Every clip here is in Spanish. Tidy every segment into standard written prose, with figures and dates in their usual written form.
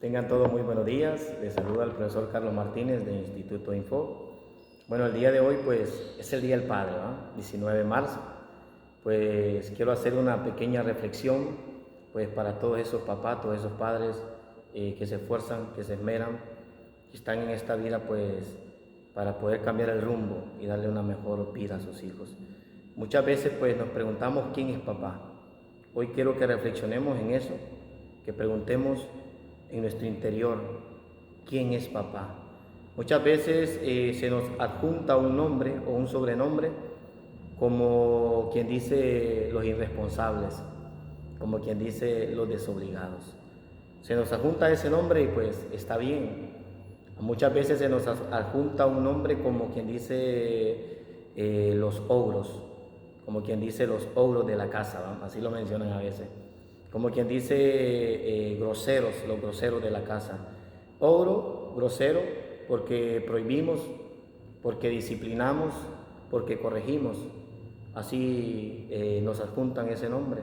Tengan todos muy buenos días. Les saluda el profesor Carlos Martínez de Instituto Info. Bueno, el día de hoy pues es el Día del Padre, ¿no? 19 de marzo. Pues quiero hacer una pequeña reflexión pues para todos esos papás, todos esos padres que se esfuerzan, que se esmeran, que están en esta vida pues para poder cambiar el rumbo y darle una mejor vida a sus hijos. Muchas veces pues nos preguntamos quién es papá. Hoy quiero que reflexionemos en eso, que preguntemos en nuestro interior quién es papá. Muchas veces se nos adjunta un nombre o un sobrenombre como quien dice los irresponsables, como quien dice los desobligados. Se nos adjunta ese nombre y pues está bien. Muchas veces se nos adjunta un nombre como quien dice los ogros, como quien dice los ogros de la casa, ¿no? Así lo mencionan a veces. Como quien dice groseros, los groseros de la casa. Ogro, grosero, porque prohibimos, porque disciplinamos, porque corregimos. Así nos adjuntan ese nombre.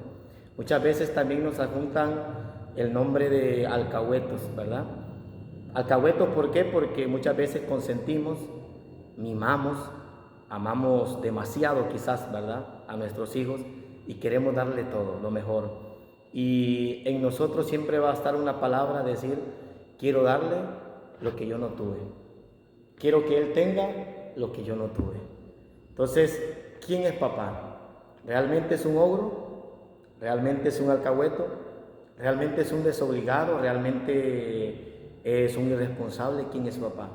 Muchas veces también nos adjuntan el nombre de alcahuetos, ¿verdad? Alcahuetos, ¿por qué? Porque muchas veces consentimos, mimamos, amamos demasiado quizás, ¿verdad? A nuestros hijos y queremos darle todo, lo mejor. Y en nosotros siempre va a estar una palabra, decir, quiero darle lo que yo no tuve. Quiero que él tenga lo que yo no tuve. Entonces, ¿quién es papá? ¿Realmente es un ogro? ¿Realmente es un alcahueto? ¿Realmente es un desobligado? ¿Realmente es un irresponsable? ¿Quién es papá?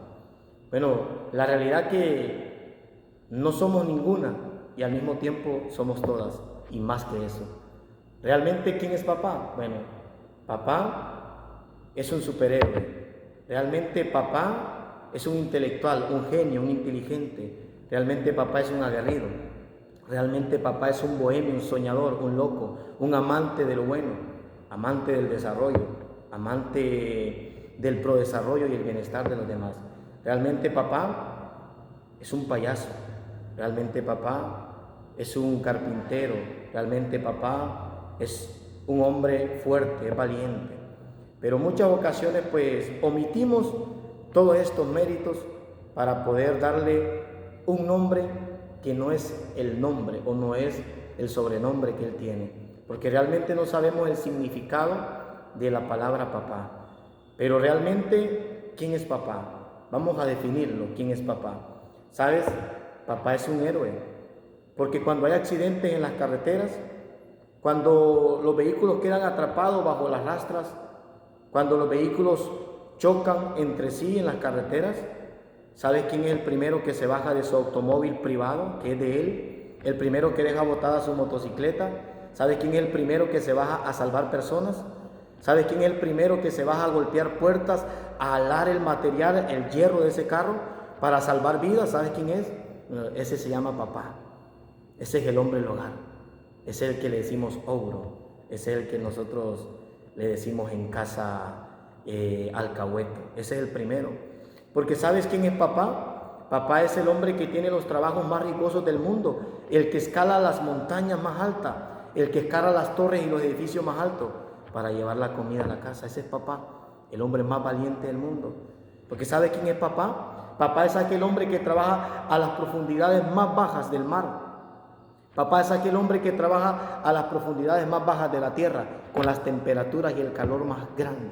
Bueno, la realidad que no somos ninguna y al mismo tiempo somos todas y más que eso. ¿Realmente quién es papá? Bueno, papá es un superhéroe. Realmente papá es un intelectual, un genio, un inteligente. Realmente papá es un aguerrido. Realmente papá es un bohemio, un soñador, un loco, un amante de lo bueno, amante del desarrollo, amante del prodesarrollo y el bienestar de los demás. Realmente papá es un payaso. Realmente papá es un carpintero. Realmente papá es un hombre fuerte, es valiente. Pero muchas ocasiones pues omitimos todos estos méritos para poder darle un nombre que no es el nombre o no es el sobrenombre que él tiene. Porque realmente no sabemos el significado de la palabra papá. Pero realmente, ¿quién es papá? Vamos a definirlo, ¿quién es papá? ¿Sabes? Papá es un héroe. Porque cuando hay accidentes en las carreteras, cuando los vehículos quedan atrapados bajo las rastras, cuando los vehículos chocan entre sí en las carreteras, ¿sabes quién es el primero que se baja de su automóvil privado, que es de él? El primero que deja botada su motocicleta. ¿Sabes quién es el primero que se baja a salvar personas? ¿Sabes quién es el primero que se baja a golpear puertas, a alar el material, el hierro de ese carro para salvar vidas? ¿Sabes quién es? Ese se llama papá. Ese es el hombre del hogar. Ese es el que le decimos ogro. Ese es el que nosotros le decimos en casa alcahueto. Ese es el primero. Porque ¿sabes quién es papá? Papá es el hombre que tiene los trabajos más riesgosos del mundo. El que escala las montañas más altas. El que escala las torres y los edificios más altos para llevar la comida a la casa. Ese es papá. El hombre más valiente del mundo. Porque ¿sabe quién es papá? Papá es aquel hombre que trabaja a las profundidades más bajas del mar. Papá es aquel hombre que trabaja a las profundidades más bajas de la tierra, con las temperaturas y el calor más grande,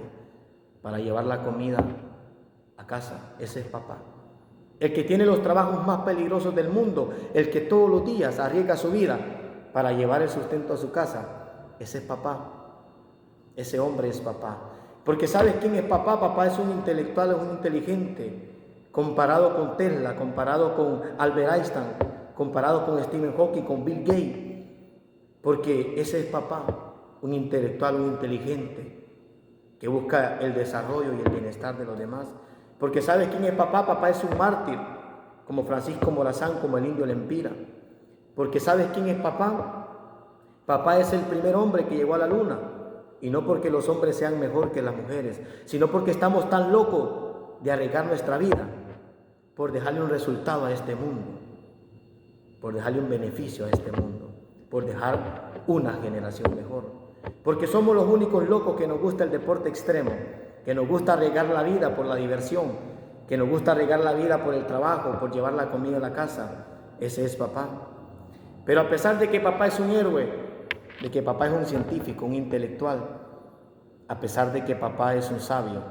para llevar la comida a casa. Ese es papá. El que tiene los trabajos más peligrosos del mundo, el que todos los días arriesga su vida para llevar el sustento a su casa. Ese es papá. Ese hombre es papá. Porque ¿sabes quién es papá? Papá es un intelectual, es un inteligente, comparado con Tesla, comparado con Albert Einstein, comparado con Stephen Hawking, con Bill Gates, porque ese es papá, un intelectual, un inteligente, que busca el desarrollo y el bienestar de los demás. Porque ¿sabes quién es papá? Papá es un mártir, como Francisco Morazán, como el indio Lempira. Porque ¿sabes quién es papá? Papá es el primer hombre que llegó a la luna, y no porque los hombres sean mejor que las mujeres, sino porque estamos tan locos de arriesgar nuestra vida por dejarle un resultado a este mundo, por dejarle un beneficio a este mundo, por dejar una generación mejor. Porque somos los únicos locos que nos gusta el deporte extremo, que nos gusta arriesgar la vida por la diversión, que nos gusta arriesgar la vida por el trabajo, por llevar la comida a la casa. Ese es papá. Pero a pesar de que papá es un héroe, de que papá es un científico, un intelectual, a pesar de que papá es un sabio,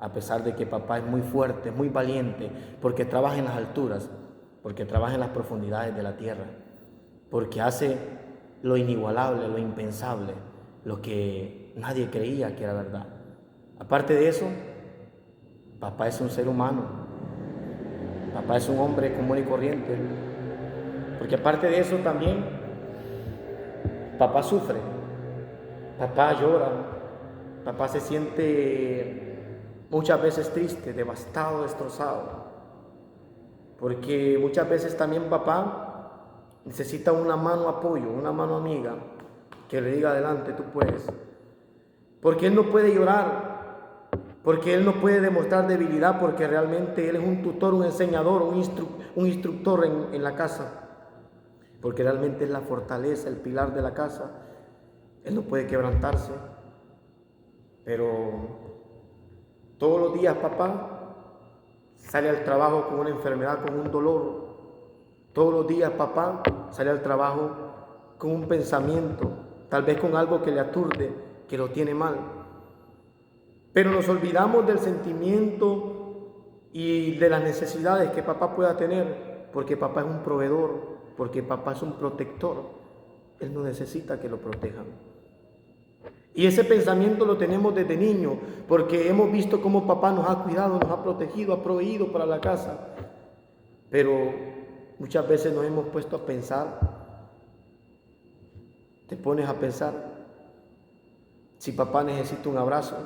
a pesar de que papá es muy fuerte, muy valiente, porque trabaja en las alturas, porque trabaja en las profundidades de la tierra, porque hace lo inigualable, lo impensable, lo que nadie creía que era verdad. Aparte de eso, papá es un ser humano, papá es un hombre común y corriente, porque aparte de eso también, papá sufre, papá llora, papá se siente muchas veces triste, devastado, destrozado, porque muchas veces también papá necesita una mano apoyo, una mano amiga, que le diga adelante, tú puedes, porque él no puede llorar, porque él no puede demostrar debilidad, porque realmente él es un tutor, un enseñador, un instructor en la casa, porque realmente es la fortaleza, el pilar de la casa. Él no puede quebrantarse, pero todos los días papá sale al trabajo con una enfermedad, con un dolor. Todos los días papá sale al trabajo con un pensamiento, tal vez con algo que le aturde, que lo tiene mal. Pero nos olvidamos del sentimiento y de las necesidades que papá pueda tener, porque papá es un proveedor, porque papá es un protector. Él no necesita que lo protejan. Y ese pensamiento lo tenemos desde niño, porque hemos visto cómo papá nos ha cuidado, nos ha protegido, ha proveído para la casa. Pero muchas veces nos hemos puesto a pensar, te pones a pensar, si papá necesita un abrazo,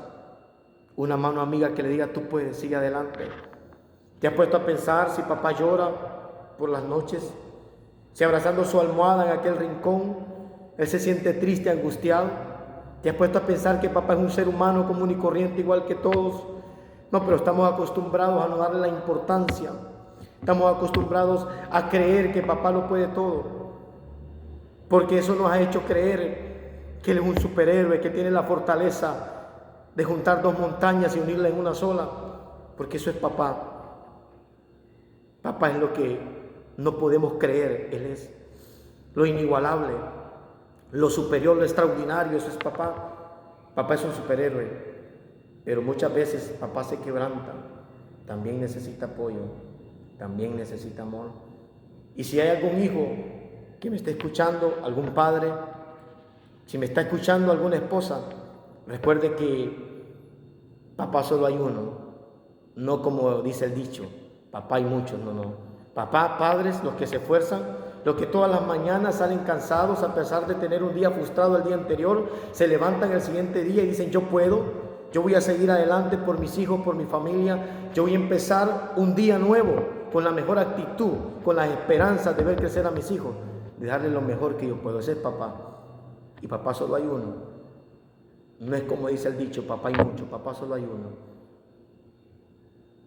una mano amiga que le diga, tú puedes, sigue adelante. Te has puesto a pensar si papá llora por las noches, si abrazando su almohada en aquel rincón, él se siente triste, angustiado. Te has puesto a pensar que papá es un ser humano común y corriente igual que todos. No, pero estamos acostumbrados a no darle la importancia. Estamos acostumbrados a creer que papá lo puede todo, porque eso nos ha hecho creer que él es un superhéroe, que tiene la fortaleza de juntar dos montañas y unirlas en una sola, porque eso es papá. Papá es lo que no podemos creer, él es lo inigualable, lo superior, lo extraordinario, eso es papá. Papá es un superhéroe, pero muchas veces papá se quebranta, también necesita apoyo, también necesita amor. Y si hay algún hijo que me está escuchando, algún padre, si me está escuchando alguna esposa, recuerde que papá solo hay uno, no como dice el dicho, papá hay muchos, no. Papá, padres, los que se esfuerzan, los que todas las mañanas salen cansados a pesar de tener un día frustrado el día anterior, se levantan el siguiente día y dicen, yo puedo, yo voy a seguir adelante por mis hijos, por mi familia, yo voy a empezar un día nuevo con la mejor actitud, con las esperanzas de ver crecer a mis hijos, de darles lo mejor que yo puedo. Ese es papá, y papá solo hay uno. No es como dice el dicho, papá hay mucho, papá solo hay uno.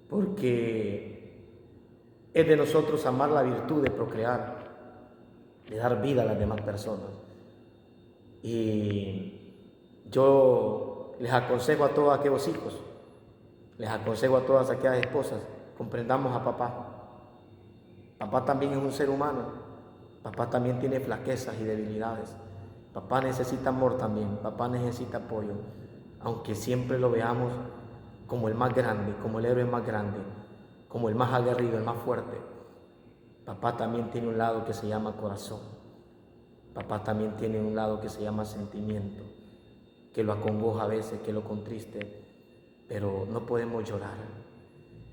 Porque es de nosotros amar la virtud de procrear, de dar vida a las demás personas. Y yo les aconsejo a todos aquellos hijos, les aconsejo a todas aquellas esposas, comprendamos a papá. Papá también es un ser humano, papá también tiene flaquezas y debilidades. Papá necesita amor también, papá necesita apoyo, aunque siempre lo veamos como el más grande, como el héroe más grande, como el más aguerrido, el más fuerte. Papá también tiene un lado que se llama corazón. Papá también tiene un lado que se llama sentimiento, que lo acongoja a veces, que lo contriste, pero no podemos llorar,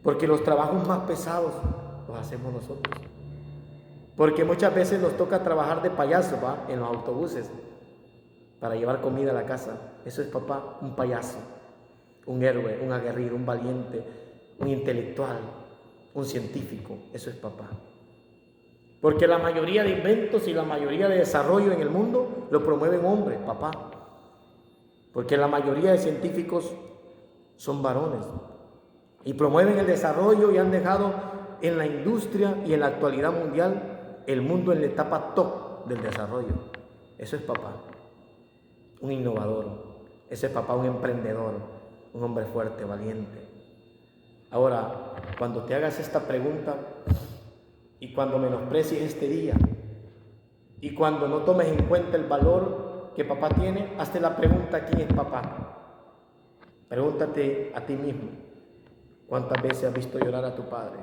porque los trabajos más pesados los hacemos nosotros. Porque muchas veces nos toca trabajar de payaso, ¿va? En los autobuses, para llevar comida a la casa. Eso es papá, un payaso, un héroe, un aguerrido, un valiente, un intelectual, un científico. Eso es papá. Porque la mayoría de inventos y la mayoría de desarrollo en el mundo lo promueven hombres, papá. Porque la mayoría de científicos son varones y promueven el desarrollo y han dejado en la industria y en la actualidad mundial el mundo en la etapa top del desarrollo. Eso es papá, un innovador. Ese es papá, un emprendedor. un hombre fuerte, valiente. Ahora, cuando te hagas esta pregunta y cuando menosprecies este día y cuando no tomes en cuenta el valor que papá tiene, hazte la pregunta: ¿quién es papá? Pregúntate a ti mismo: ¿cuántas veces has visto llorar a tu padre?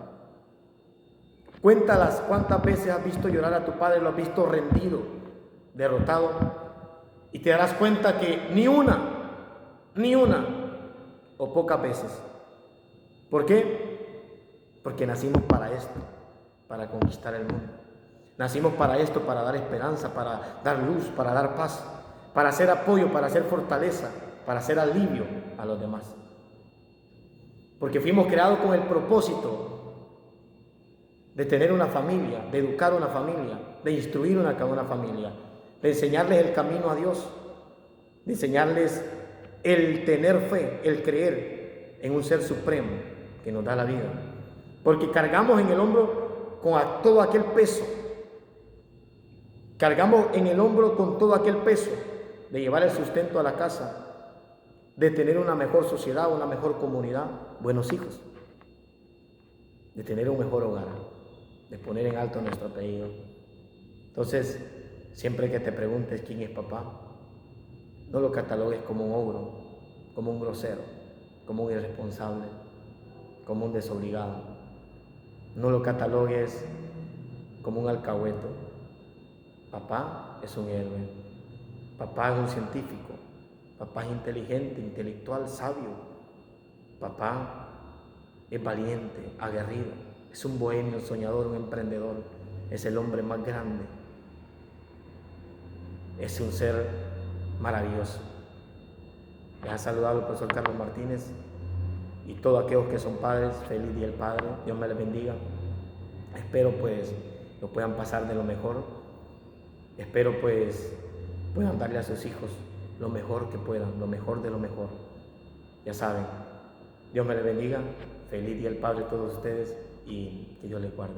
Cuéntalas, ¿cuántas veces has visto llorar a tu padre? Lo has visto rendido, derrotado, y te darás cuenta que ni una o pocas veces. ¿Por qué? Porque nacimos para esto, para conquistar el mundo. Nacimos para esto, para dar esperanza, para dar luz, para dar paz, para hacer apoyo, para hacer fortaleza, para hacer alivio a los demás. Porque fuimos creados con el propósito de tener una familia, de educar una familia, de instruir una familia, de enseñarles el camino a Dios, de enseñarles el tener fe, el creer en un ser supremo que nos da la vida. Porque cargamos en el hombro con todo aquel peso. Cargamos en el hombro con todo aquel peso de llevar el sustento a la casa, de tener una mejor sociedad, una mejor comunidad, buenos hijos, de tener un mejor hogar, de poner en alto nuestro apellido. Entonces, siempre que te preguntes quién es papá, no lo catalogues como un ogro, como un grosero, como un irresponsable, como un desobligado. No lo catalogues como un alcahueto. Papá es un héroe. Papá es un científico. Papá es inteligente, intelectual, sabio. Papá es valiente, aguerrido. Es un bohemio, un soñador, un emprendedor. Es el hombre más grande. Es un ser maravilloso. Les ha saludado el profesor Carlos Martínez y todos aquellos que son padres. Feliz Día del Padre. Dios me les bendiga. Espero pues lo puedan pasar de lo mejor. Espero pues puedan darle a sus hijos lo mejor que puedan, lo mejor de lo mejor. Ya saben, Dios me les bendiga. Feliz Día del Padre a todos ustedes y que Dios les guarde.